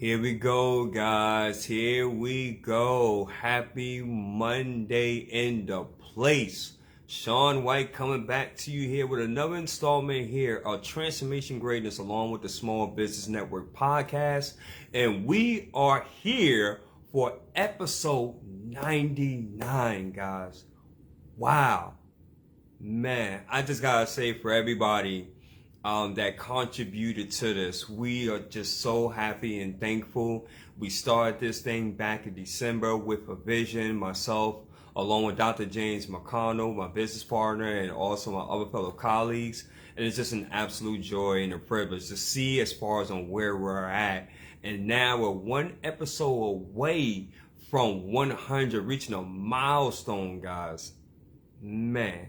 Here we go, guys. Here we go. Happy Monday in the place. Shawn White coming back to you here with another installment here of Transformation Greatness along with the Small Business Network podcast. And we are here for episode 99, guys. Wow. Man, I just gotta say for everybody that contributed to this, we are just so happy and thankful. We started this thing back in December with a vision, myself, along with Dr. James McConnell, my business partner, and also my other fellow colleagues. And it's just an absolute joy and a privilege to see as far as on where we're at. And now we're one episode away from 100, reaching a milestone, guys. Man.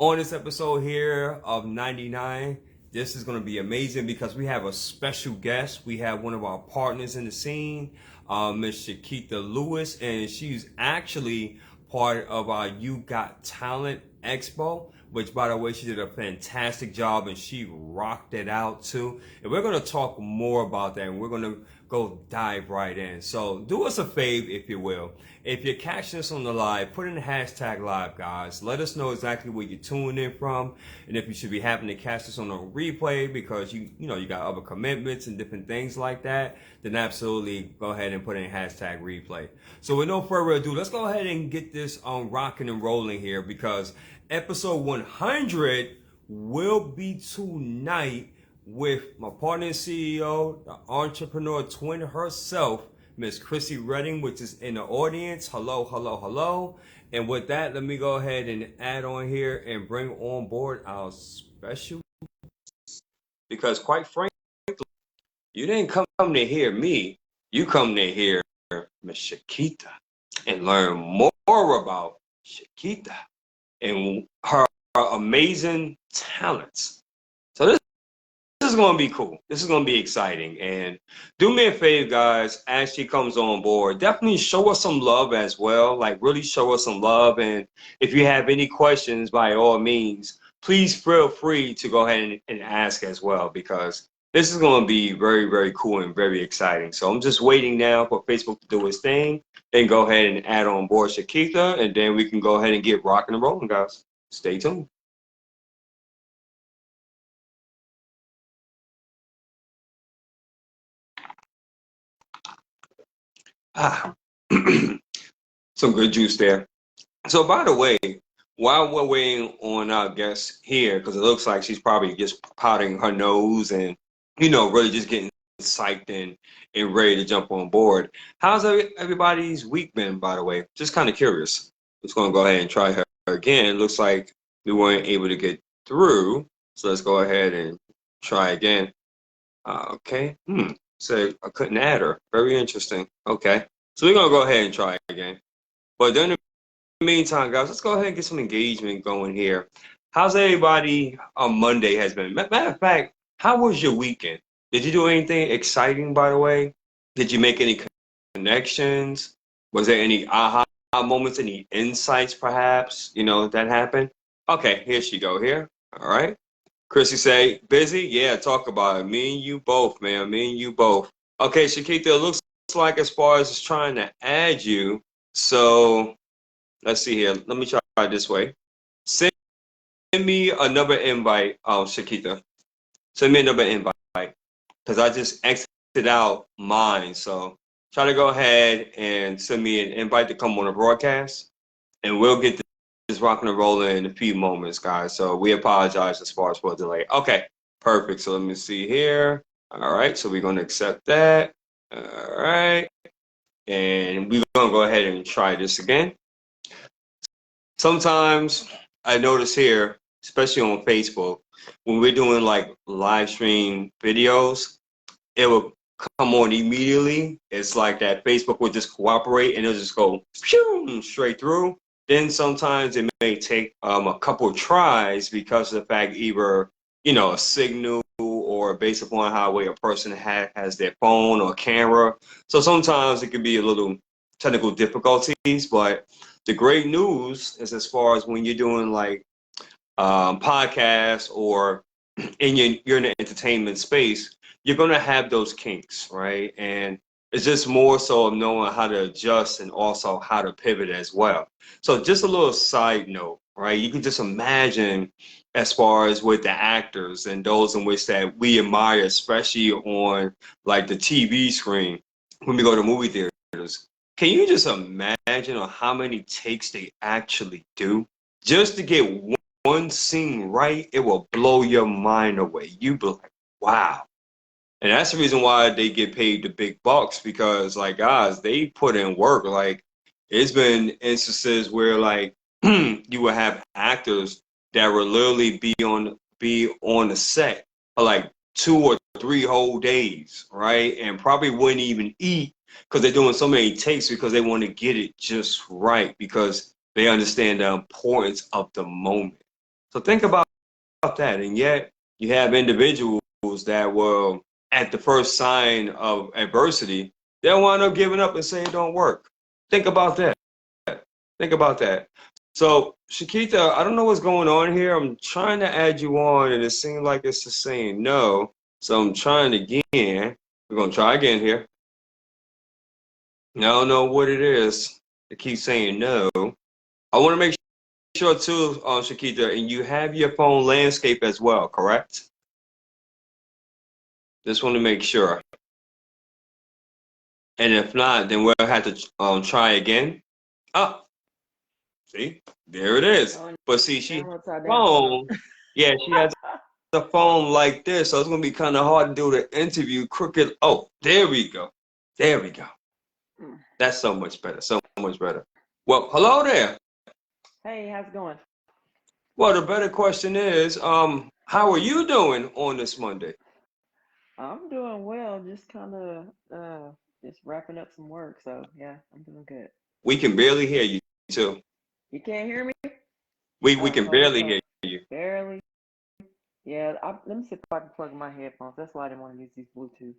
On this episode here of 99, this is going to be amazing because we have a special guest. We have one of our partners in the scene, Miss Shakita Lewis, and she's actually part of our You Got Talent Expo, which, by the way, she did a fantastic job and she rocked it out too. And we're going to talk more about that, and we're going to go dive right in. So do us a favor, if you will. If you're catching us on the live, put in the hashtag live, guys. Let us know exactly where you're tuning in from, and if you should be having to catch us on a replay because you got other commitments and different things like that, then absolutely go ahead and put in hashtag replay. So with no further ado, let's go ahead and get this rocking and rolling here because episode 100 will be tonight with my partner and CEO, the entrepreneur twin herself, Miss Chrissy Redding, which is in the audience. Hello, hello, hello. And with that, let me go ahead and add on here and bring on board our special, because quite frankly, you didn't come to hear me. You come to hear Miss Shakita and learn more about Shakita and her amazing talents. So this is going to be cool. This is going to be exciting. And do me a favor, guys, as she comes on board, definitely show us some love as well. Like, really show us some love. And if you have any questions, by all means, please feel free to go ahead and ask as well, because this is going to be very, very cool and very exciting. So I'm just waiting now for Facebook to do its thing. Then go ahead and add on board Shakita, and then we can go ahead and get rocking and rolling, guys. Stay tuned. Ah, some good juice there. So, by the way, while we're waiting on our guest here, because it looks like she's probably just pouting her nose and, really just getting psyched and ready to jump on board. How's everybody's week been, by the way? Just kind of curious. Just going to go ahead and try her again. Looks like we weren't able to get through. So let's go ahead and try again. Okay. So I couldn't add her. Very interesting. Okay. So we're going to go ahead and try again. But during the meantime, guys, let's go ahead and get some engagement going here. How's everybody on Monday has been? Matter of fact, how was your weekend? Did you do anything exciting, by the way? Did you make any connections? Was there any aha moments, any insights perhaps, that happened? Okay, here she go here. All right. Chrissy say, busy? Yeah, talk about it. Me and you both, man. Me and you both. Okay, Shakita, it looks like as far as it's trying to add you. So let's see here. Let me try it this way. Send me another invite, Shakita. Send me another invite because I just exited out mine. So try to go ahead and send me an invite to come on a broadcast, and we'll get this rocking and rolling in a few moments, guys. So we apologize as far as for the delay. Okay, perfect. So let me see here. All right, so we're going to accept that. All right, and we're going to go ahead and try this again. Sometimes I notice here, especially on Facebook, when we're doing like live stream videos, it will come on immediately. It's like that Facebook will just cooperate and it'll just go straight through. Then sometimes it may take a couple of tries because of the fact either, a signal or based upon how way a person has their phone or camera. So sometimes it could be a little technical difficulties, but the great news is as far as when you're doing like podcasts or you're in the entertainment space, you're going to have those kinks, right? And it's just more so of knowing how to adjust and also how to pivot as well. So just a little side note, right? You can just imagine as far as with the actors and those in which that we admire, especially on like the TV screen when we go to movie theaters. Can you just imagine on how many takes they actually do just to get one scene right? It will blow your mind away. You be like, wow. And that's the reason why they get paid the big bucks because, like, guys, they put in work. Like, it's been instances where, like, you will have actors that will literally be on the set for like 2 or 3 whole days, right? And probably wouldn't even eat because they're doing so many takes because they want to get it just right because they understand the importance of the moment. So think about that. And yet, you have individuals that will, at the first sign of adversity, they'll wind up giving up and saying it don't work. Think about that. Think about that. So, Shakita, I don't know what's going on here. I'm trying to add you on, and it seems like it's just saying no. So I'm trying again. We're gonna try again here. I don't know what it is. It keeps saying no. I want to make sure too, Shakita, and you have your phone landscape as well, correct? Just want to make sure. And if not, then we'll have to try again. Oh, see, there it is. Oh, But see, she has camera upside a down. Hold on. phone. Yeah, she has a phone like this, so it's gonna be kind of hard to do the interview crooked. Oh, there we go. There we go. Mm. That's so much better. So much better. Well, hello there. Hey, how's it going? Well, the better question is, how are you doing on this Monday? I'm doing well. Just kind of just wrapping up some work. So yeah, I'm doing good. We can barely hear you too. You can't hear me? We can Hold barely hear up. you. Barely. Yeah. Let me see if I can plug in my headphones. That's why I didn't want to use these Bluetooth.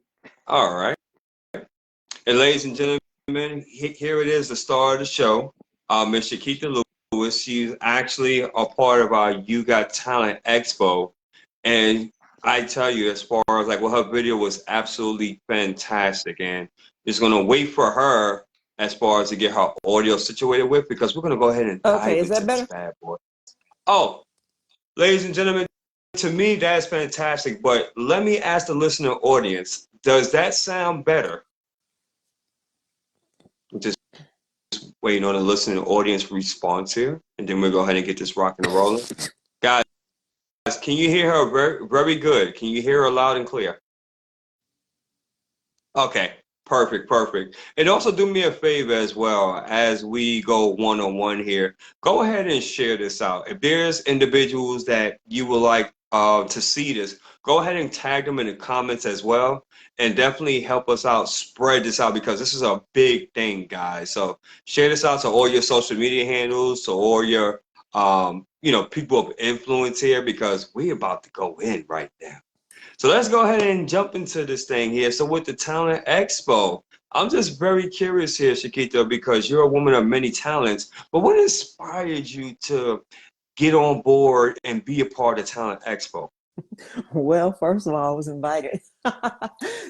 All right. And ladies and gentlemen, here it is, the star of the show, Miss Shakita Lewis. She's actually a part of our You Got Talent Expo. And I tell you, as far as like, well, her video was absolutely fantastic. And just going to wait for her as far as to get her audio situated with, because we're going to go ahead and Okay, dive is that into this better? bad boy. Oh, ladies and gentlemen, to me, that's fantastic. But let me ask the listener audience, does that sound better? Just waiting on the listening audience response here, and then we'll go ahead and get this rocking and rolling. Guys, can you hear her very, very good? Can you hear her loud and clear? Okay, perfect, perfect. And also do me a favor as well as we go one-on-one here. Go ahead and share this out. If there's individuals that you would like to see this, go ahead and tag them in the comments as well. And definitely help us out, spread this out because this is a big thing, guys. So share this out to all your social media handles, to all your people of influence here because we're about to go in right now. So let's go ahead and jump into this thing here. So with the Talent Expo, I'm just very curious here, Shakita, because you're a woman of many talents. But what inspired you to get on board and be a part of Talent Expo? Well, first of all, I was invited.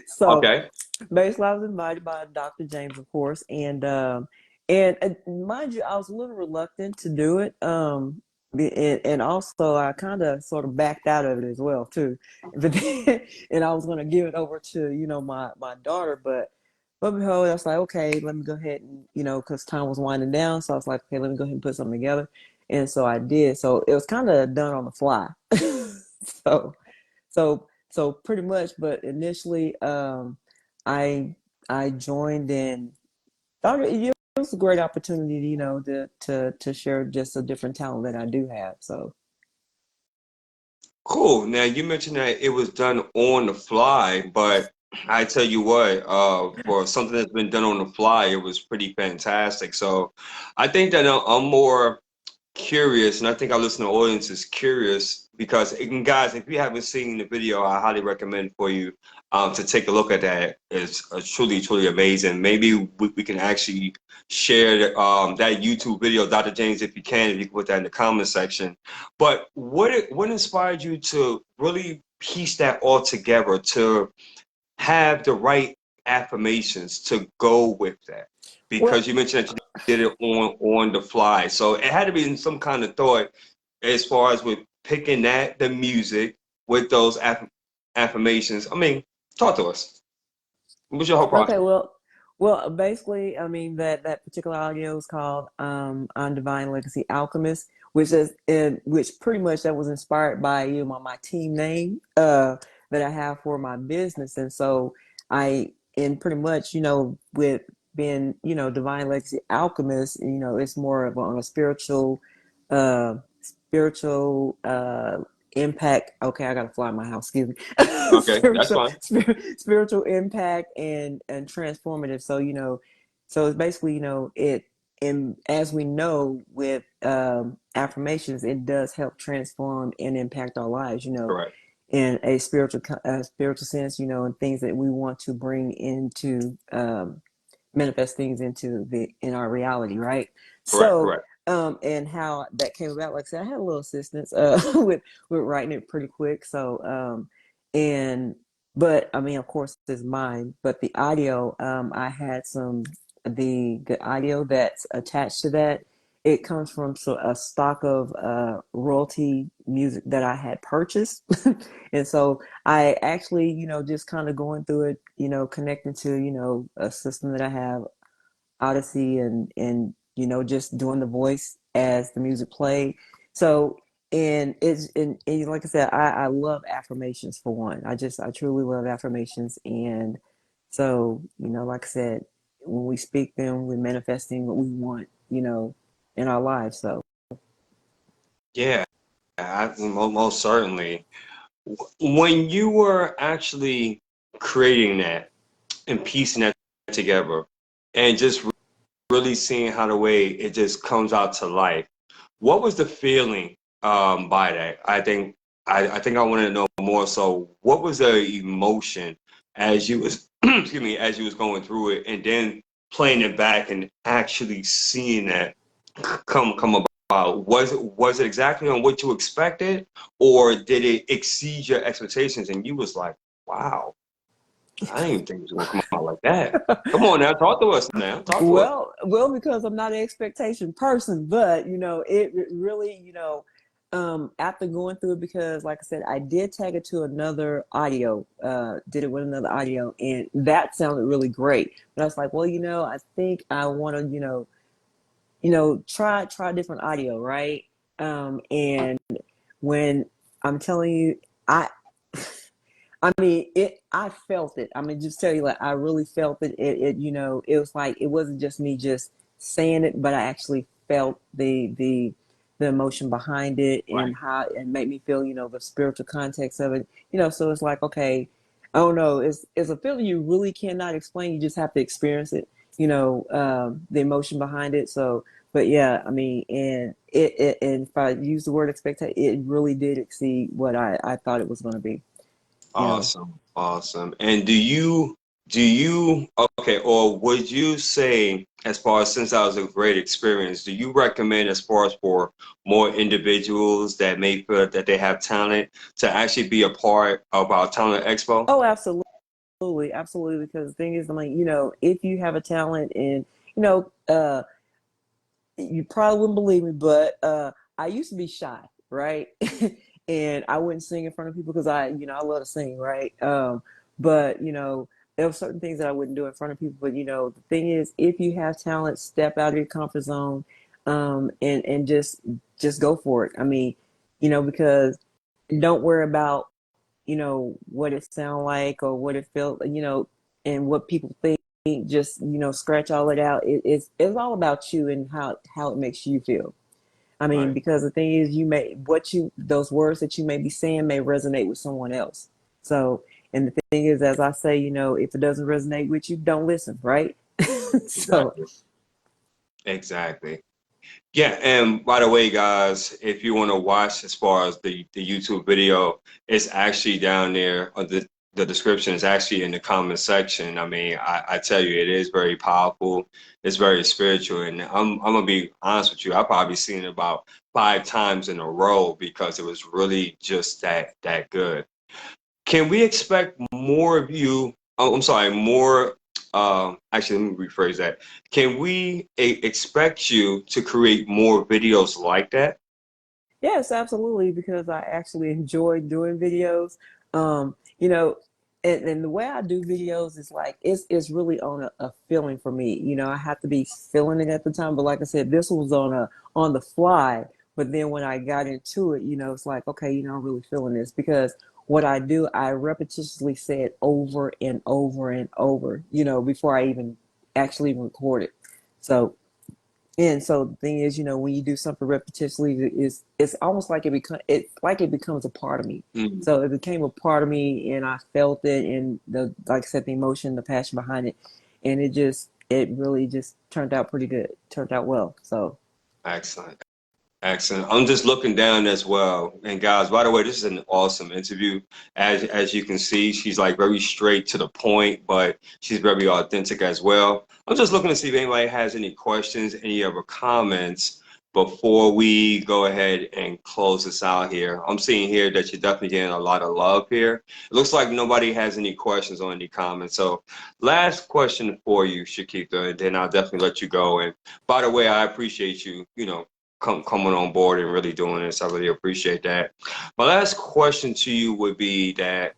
So Okay. basically, I was invited by Dr. James, of course, and mind you, I was a little reluctant to do it. And also I kind of sort of backed out of it as well too. But then, and I was going to give it over to my daughter, but behold, I was like, okay, let me go ahead and because time was winding down, so I was like, okay, let me go ahead and put something together, and so I did. So it was kind of done on the fly. So so pretty much, but initially, I I joined and thought it was a great opportunity, to share just a different talent that I do have. So Cool. Now you mentioned that it was done on the fly, but I tell you what, for something that's been done on the fly, it was pretty fantastic. So I think that I'm more curious, and I think our listener audience is curious because, and guys, if you haven't seen the video, I highly recommend for you to take a look at that. It's truly, truly amazing. Maybe we can actually share that YouTube video, Dr. James, if you can put that in the comment section. But what inspired you to really piece that all together to have the right affirmations to go with that? Well, Because you mentioned that you did it on the fly, so it had to be in some kind of thought as far as with picking the music with those affirmations. I mean, talk to us. What was your whole okay, process? well, basically, I mean that particular audio is called "On Divine Legacy Alchemist," which pretty much that was inspired by my team name that I have for my business, and so and pretty much with being Divine Legacy Alchemist, it's more of on a spiritual impact. Okay, I gotta fly in my house. Excuse me. Okay, that's fine. Spiritual impact and transformative. So so it's basically it. And as we know, with affirmations, it does help transform and impact our lives. Correct. In a spiritual sense. And things that we want to bring into manifest things into the in our reality, right? Correct. So Correct. and how that came about, like I said, I had a little assistance with writing it pretty quick. So and but I mean, of course, it's mine. But the audio, I had the audio that's attached to that. It comes from a stock of royalty music that I had purchased, and so I actually, just kind of going through it, connecting to, a system that I have, Odyssey, and just doing the voice as the music played. So, and like I said, I love affirmations for one. I truly love affirmations, and so like I said, when we speak them, we're manifesting what we want, in our lives. So. Yeah, most certainly. When you were actually creating that and piecing that together, and just really seeing how the way it just comes out to life, what was the feeling by that? I think I want to know more. So, what was the emotion as you was excuse me, as you was going through it, and then playing it back and actually seeing that come about? Was it exactly on what you expected, or did it exceed your expectations? And you was like, wow, I didn't even think it was gonna come out like that. Come on now, talk to us now. Talk to us. Because I'm not an expectation person, but it really, after going through it, because like I said, I did tag it to another audio, did it with another audio, and that sounded really great. But I was like, well, I think I want to, try different audio, right? And when I'm telling you, I I mean, I felt it. I mean, just tell you, like, I really felt it. It was like it wasn't just me just saying it, but I actually felt the emotion behind it Right. and how it made me feel. The spiritual context of it. So it's like, okay, I don't know. It's a feeling you really cannot explain. You just have to experience it. The emotion behind it. So, but yeah, I mean, and if I use the word expectation, it really did exceed what I thought it was going to be. You know. Awesome, awesome. And do you okay, or would you say, as far as since that was a great experience, do you recommend as far as for more individuals that may feel that they have talent to actually be a part of our talent expo? Oh, absolutely, absolutely. Because the thing is, I'm like, if you have a talent, and you probably wouldn't believe me, but I used to be shy, right? And I wouldn't sing in front of people because I love to sing, right? But there were certain things that I wouldn't do in front of people. But the thing is, if you have talent, step out of your comfort zone, and just go for it. I mean, because don't worry about what it sound like or what it felt, and what people think. Just scratch all it out. It's all about you and how it makes you feel. I mean, Right. because the thing is, you may those words that you may be saying may resonate with someone else. So, and the thing is, as I say, if it doesn't resonate with you, don't listen, right? So, Exactly. Exactly. Yeah, and by the way, guys, if you want to watch as far as the YouTube video, it's actually down there. The description is actually in the comment section. I mean, I tell you, it is very powerful. It's very spiritual, and I'm gonna be honest with you. I've probably seen it about 5 times in a row because it was really just that good. Can we expect more of you I'm sorry, more, actually, let me rephrase that. Can we expect you to create more videos like that? Yes, absolutely, because I actually enjoy doing videos. You know, and the way I do videos is like it's really on a feeling for me. You know, I have to be feeling it at the time. But like I said, this was on the fly. But then when I got into it, it's like, okay, I'm really feeling this because what I do, I repetitiously say it over and over and over, before I even actually record it. So and so the thing is, when you do something repetitively, it's almost like it becomes a part of me. Mm. So it became a part of me, and I felt it, and like I said, the emotion, the passion behind it, and it really just turned out pretty good, turned out well. So Excellent. Excellent. I'm just looking down as well. And guys, by the way, this is an awesome interview. As you can see, she's like very straight to the point, but she's very authentic as well. I'm just looking to see if anybody has any questions, any other comments before we go ahead and close this out here. I'm seeing here that you're definitely getting a lot of love here. It looks like nobody has any questions or any comments. So last question for you, Shakita, and then I'll definitely let you go. And by the way, I appreciate you, coming on board and really doing this. I really appreciate that. My last question to you would be that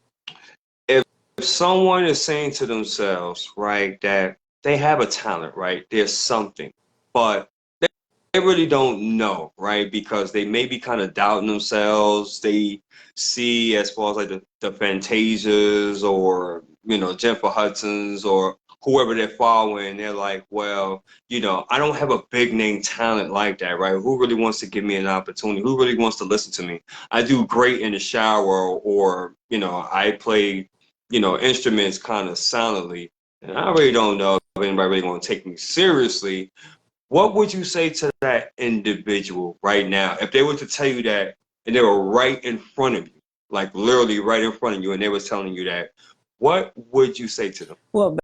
if someone is saying to themselves, right, that they have a talent, right, there's something, but they really don't know, right, because they may be kind of doubting themselves. They see as far as like the Fantasias or, Jennifer Hudson's or whoever they're following, they're like, well, I don't have a big name talent like that, right? Who really wants to give me an opportunity? Who really wants to listen to me? I do great in the shower or, I play, instruments kind of soundly. And I really don't know if anybody really want to take me seriously. What would you say to that individual right now if they were to tell you that and they were right in front of you, like literally right in front of you, and they was telling you that? What would you say to them? well,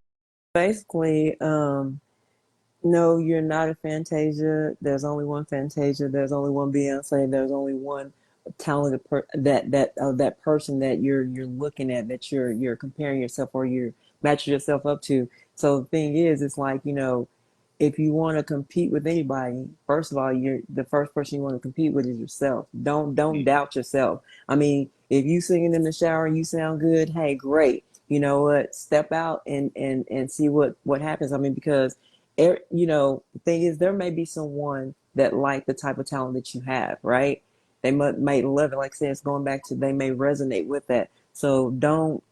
basically, no, you're not a Fantasia. There's only one Fantasia. There's only one Beyonce. There's only one talented that person that you're looking at, that you're comparing yourself or you're matching yourself up to. So the thing is, it's like, if you want to compete with anybody, first of all, you're the first person you want to compete with is yourself. Don't doubt yourself. I mean, if you singing in the shower and you sound good, hey, great. You know what? Step out and see what happens. I mean, because the thing is, there may be someone that like the type of talent that you have, right? They might love it. Like I said, it's going back to, they may resonate with that. So don't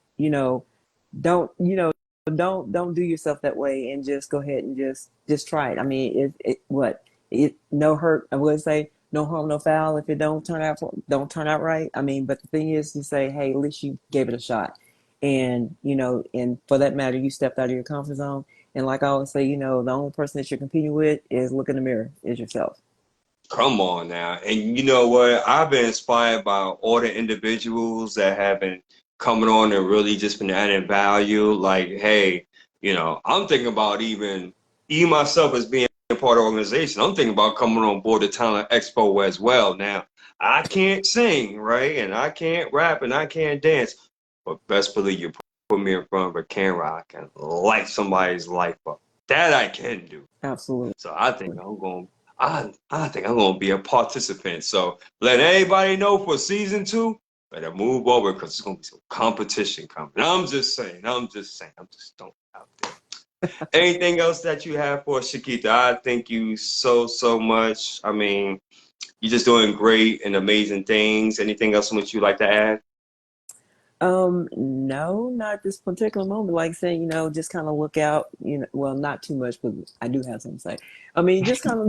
don't do yourself that way, and just go ahead and just try it. I mean, it no hurt. I would say no harm, no foul. If it don't turn out right. I mean, but the thing is, you say, hey, at least you gave it a shot, and and for that matter, you stepped out of your comfort zone. And like I always say, the only person that you're competing with is look in the mirror, is yourself. Come on now. And you know what? I've been inspired by all the individuals that have been coming on and really just been adding value. Like, hey, I'm thinking about even myself as being a part of the organization. I'm thinking about coming on board the Talent Expo as well. Now, I can't sing, right? And I can't rap and I can't dance. But best believe you put me in front of a camera, I can light somebody's life up. That I can do. Absolutely. So I think I'm gonna be a participant. So let everybody know for season 2, better move over because it's gonna be some competition coming. I'm just saying. I'm just throwing it out there. Anything else that you have for us, Shakita? I thank you so much. I mean, you're just doing great and amazing things. Anything else in which you'd like to add? No, not this particular moment. Like saying, just kind of look out, well, not too much, but I do have something to say. I mean, just kind of,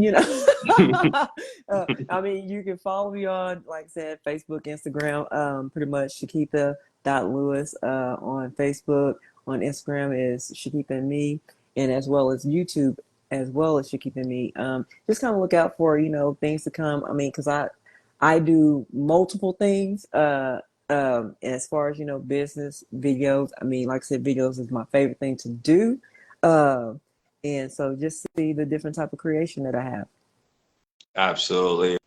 I mean, you can follow me on, like I said, Facebook, Instagram, pretty much Shakita.Lewis, on Facebook. On Instagram is Shakita and me, and as well as YouTube, as well as Shakita and me. Just kind of look out for, things to come. I mean, because I do multiple things. As far as business videos, I mean, like I said, videos is my favorite thing to do. And so just see the different type of creation that I have. Absolutely.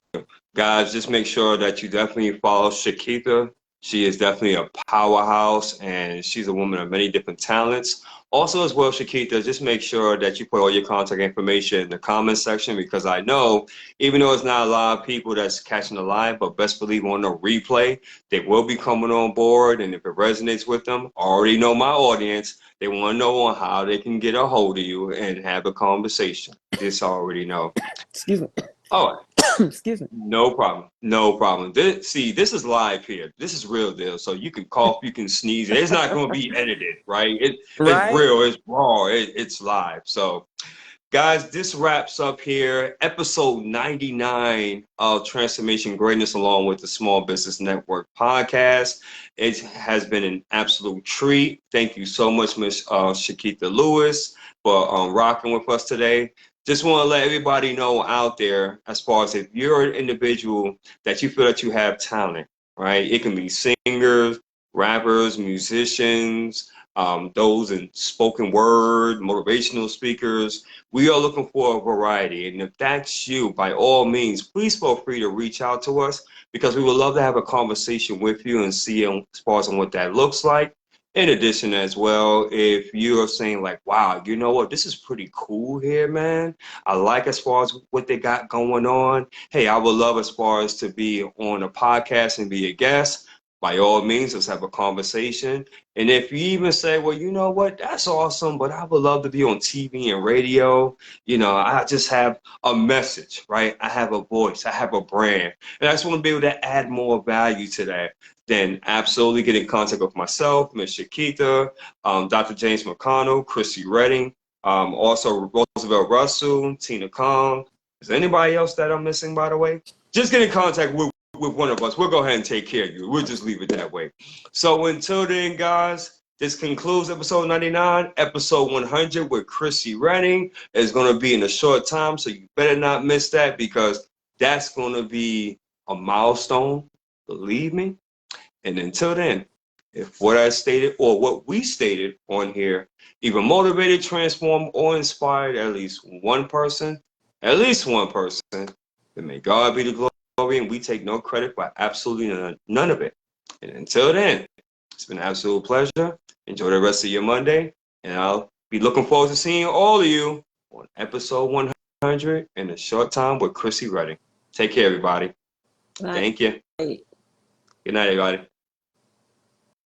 Guys, just make sure that you definitely follow Shakita She is definitely a powerhouse, and she's a woman of many different talents. Also, as well, Shakita, just make sure that you put all your contact information in the comment section, because I know, even though it's not a lot of people that's catching the live, but best believe on the replay, they will be coming on board. And if it resonates with them, I already know my audience. They want to know on how they can get a hold of you and have a conversation. This I already know. Excuse me. All right. Excuse me. No problem. No problem. See, this is live here. This is real deal. So you can cough, you can sneeze. It's not going to be edited, right? It's Right? real. It's raw. It's live. So, guys, this wraps up here episode 99 of Transformation Greatness, along with the Small Business Network podcast. It has been an absolute treat. Thank you so much, Miss Shakita Lewis, for rocking with us today. Just want to let everybody know out there, as far as if you're an individual that you feel that you have talent, right? It can be singers, rappers, musicians, those in spoken word, motivational speakers. We are looking for a variety. And if that's you, by all means, please feel free to reach out to us, because we would love to have a conversation with you and see as far as on what that looks like. In addition, as well, if you are saying like, wow, you know what, this is pretty cool here, man. I like as far as what they got going on. Hey, I would love as far as to be on a podcast and be a guest. By all means, let's have a conversation. And if you even say, well, you know what, that's awesome, but I would love to be on TV and radio. You know, I just have a message, right? I have a voice, I have a brand, and I just want to be able to add more value to that. Then absolutely get in contact with myself, Ms. Shakita, Dr. James McConnell, Chrissy Redding, also Roosevelt Russell, Tina Kong. Is there anybody else that I'm missing, by the way? Just get in contact with one of us. We'll go ahead and take care of you. We'll just leave it that way. So until then, guys, this concludes episode 99. Episode 100 with Chrissy Redding is going to be in a short time, so you better not miss that, because that's going to be a milestone. Believe me. And until then, if what I stated or what we stated on here either motivated, transformed, or inspired at least one person, then may God be the glory, and we take no credit for absolutely none of it. And until then, it's been an absolute pleasure. Enjoy the rest of your Monday, and I'll be looking forward to seeing all of you on episode 100 in a short time with Chrissy Redding. Take care, everybody. Right. Thank you. Good night, everybody.